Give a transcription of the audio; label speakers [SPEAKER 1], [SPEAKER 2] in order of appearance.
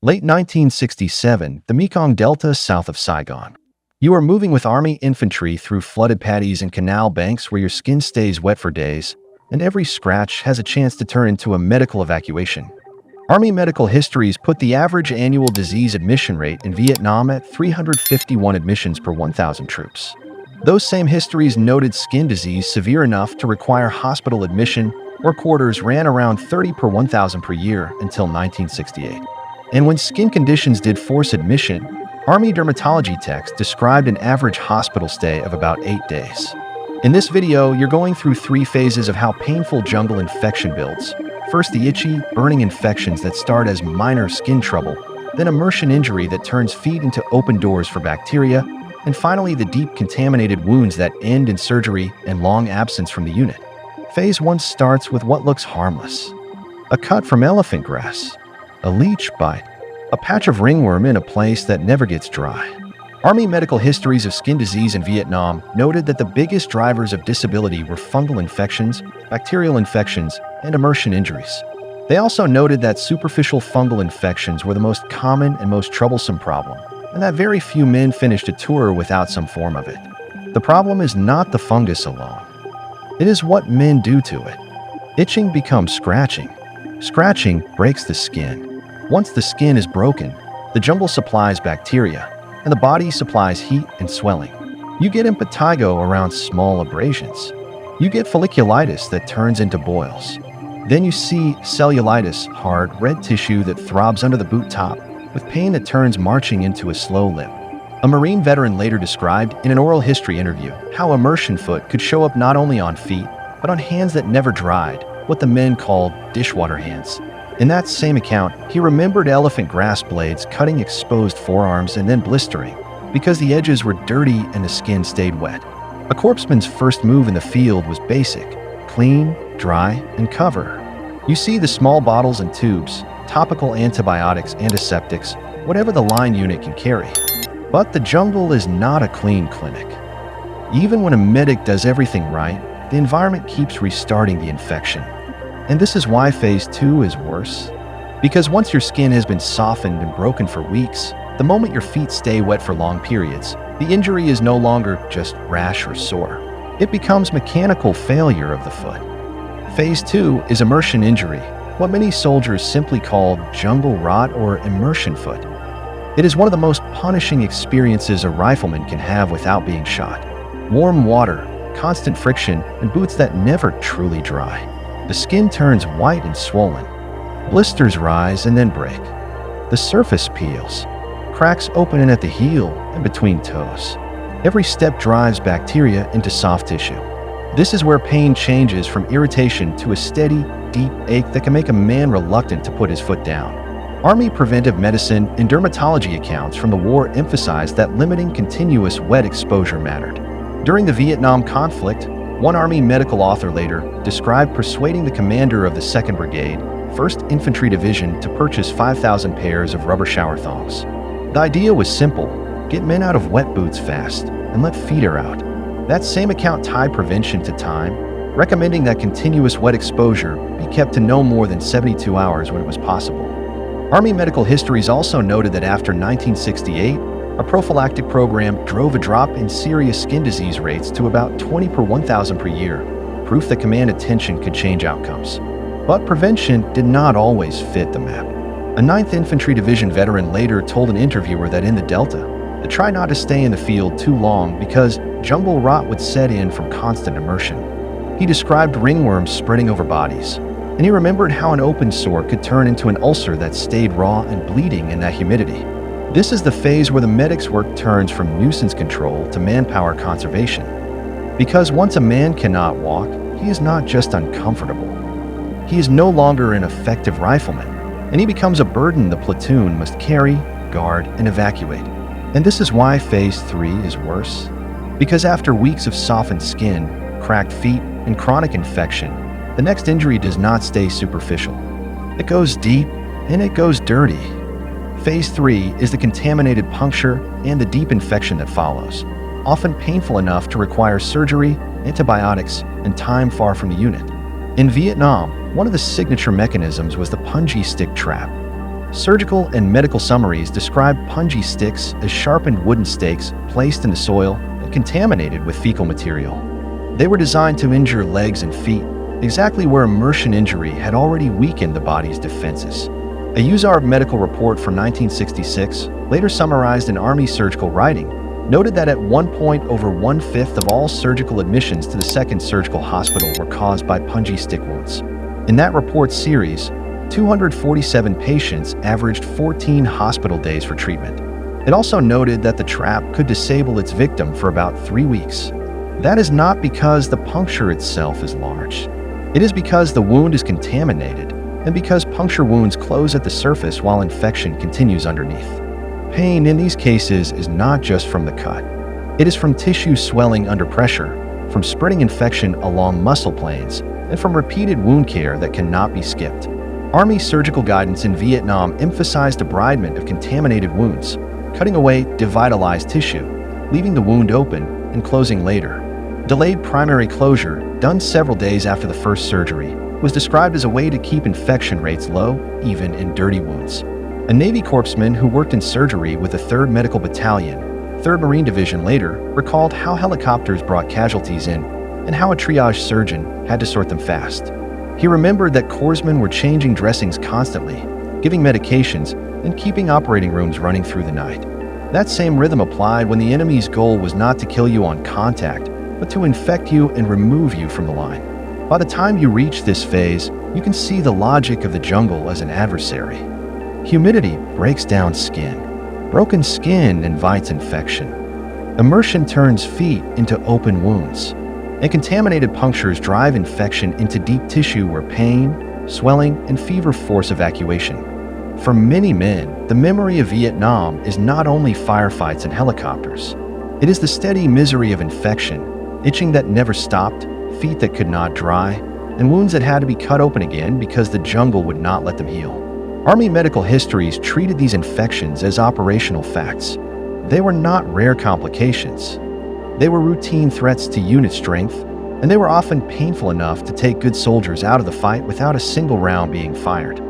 [SPEAKER 1] Late 1967, the Mekong Delta south of Saigon. You are moving with Army infantry through flooded paddies and canal banks where your skin stays wet for days, and every scratch has a chance to turn into a medical evacuation. Army medical histories put the average annual disease admission rate in Vietnam at 351 admissions per 1,000 troops. Those same histories noted skin disease severe enough to require hospital admission or quarters ran around 30 per 1,000 per year until 1968. And when skin conditions did force admission, Army dermatology texts described an average hospital stay of about 8 days. In this video, you're going through 3 phases of how painful jungle infection builds. First, the itchy, burning infections that start as minor skin trouble, then immersion injury that turns feet into open doors for bacteria, and finally the deep contaminated wounds that end in surgery and long absence from the unit. Phase 1 starts with what looks harmless. A cut from elephant grass, a leech bite, a patch of ringworm in a place that never gets dry. Army medical histories of skin disease in Vietnam noted that the biggest drivers of disability were fungal infections, bacterial infections, and immersion injuries. They also noted that superficial fungal infections were the most common and most troublesome problem, and that very few men finished a tour without some form of it. The problem is not the fungus alone. It is what men do to it. Itching becomes scratching. Scratching breaks the skin. Once the skin is broken, the jungle supplies bacteria, and the body supplies heat and swelling. You get impetigo around small abrasions. You get folliculitis that turns into boils. Then you see cellulitis, hard, red tissue that throbs under the boot top, with pain that turns marching into a slow limp. A Marine veteran later described in an oral history interview how immersion foot could show up not only on feet, but on hands that never dried, what the men called dishwater hands. In that same account, he remembered elephant grass blades cutting exposed forearms and then blistering, because the edges were dirty and the skin stayed wet. A corpsman's first move in the field was basic: clean, dry, and cover. You see the small bottles and tubes, topical antibiotics, antiseptics, whatever the line unit can carry. But the jungle is not a clean clinic. Even when a medic does everything right, the environment keeps restarting the infection. And this is why Phase 2 is worse. Because once your skin has been softened and broken for weeks, the moment your feet stay wet for long periods, the injury is no longer just rash or sore. It becomes mechanical failure of the foot. Phase 2 is immersion injury, what many soldiers simply call jungle rot or immersion foot. It is one of the most punishing experiences a rifleman can have without being shot. Warm water, constant friction, and boots that never truly dry. The skin turns white and swollen. Blisters rise and then break. The surface peels. Cracks open in at the heel and between toes. Every step drives bacteria into soft tissue. This is where pain changes from irritation to a steady, deep ache that can make a man reluctant to put his foot down. Army preventive medicine and dermatology accounts from the war emphasized that limiting continuous wet exposure mattered. During the Vietnam conflict, one Army medical author later described persuading the commander of the 2nd Brigade, 1st Infantry Division to purchase 5,000 pairs of rubber shower thongs. The idea was simple: get men out of wet boots fast and let feet air out. That same account tied prevention to time, recommending that continuous wet exposure be kept to no more than 72 hours when it was possible. Army medical histories also noted that after 1968, a prophylactic program drove a drop in serious skin disease rates to about 20 per 1,000 per year, proof that command attention could change outcomes. But prevention did not always fit the map. A 9th Infantry Division veteran later told an interviewer that in the Delta, they try not to stay in the field too long because jungle rot would set in from constant immersion. He described ringworms spreading over bodies, and he remembered how an open sore could turn into an ulcer that stayed raw and bleeding in that humidity. This is the phase where the medic's work turns from nuisance control to manpower conservation. Because once a man cannot walk, he is not just uncomfortable. He is no longer an effective rifleman, and he becomes a burden the platoon must carry, guard, and evacuate. And this is why Phase 3 is worse. Because after weeks of softened skin, cracked feet, and chronic infection, the next injury does not stay superficial. It goes deep, and it goes dirty. Phase 3 is the contaminated puncture and the deep infection that follows, often painful enough to require surgery, antibiotics, and time far from the unit. In Vietnam, one of the signature mechanisms was the punji stick trap. Surgical and medical summaries describe punji sticks as sharpened wooden stakes placed in the soil and contaminated with fecal material. They were designed to injure legs and feet, exactly where immersion injury had already weakened the body's defenses. A USARB medical report from 1966, later summarized in Army surgical writing, noted that at one point over 1/5 of all surgical admissions to the 2nd Surgical Hospital were caused by punji stick wounds. In that report series, 247 patients averaged 14 hospital days for treatment. It also noted that the trap could disable its victim for about 3 weeks. That is not because the puncture itself is large. It is because the wound is contaminated, and because puncture wounds close at the surface while infection continues underneath. Pain in these cases is not just from the cut. It is from tissue swelling under pressure, from spreading infection along muscle planes, and from repeated wound care that cannot be skipped. Army surgical guidance in Vietnam emphasized debridement of contaminated wounds, cutting away devitalized tissue, leaving the wound open and closing later. Delayed primary closure, done several days after the first surgery, was described as a way to keep infection rates low, even in dirty wounds. A Navy corpsman who worked in surgery with the 3rd Medical Battalion, 3rd Marine Division later, recalled how helicopters brought casualties in and how a triage surgeon had to sort them fast. He remembered that corpsmen were changing dressings constantly, giving medications, and keeping operating rooms running through the night. That same rhythm applied when the enemy's goal was not to kill you on contact, but to infect you and remove you from the line. By the time you reach this phase, you can see the logic of the jungle as an adversary. Humidity breaks down skin. Broken skin invites infection. Immersion turns feet into open wounds. And contaminated punctures drive infection into deep tissue where pain, swelling, and fever force evacuation. For many men, the memory of Vietnam is not only firefights and helicopters. It is the steady misery of infection, itching that never stopped, feet that could not dry, and wounds that had to be cut open again because the jungle would not let them heal. Army medical histories treated these infections as operational facts. They were not rare complications. They were routine threats to unit strength, and they were often painful enough to take good soldiers out of the fight without a single round being fired.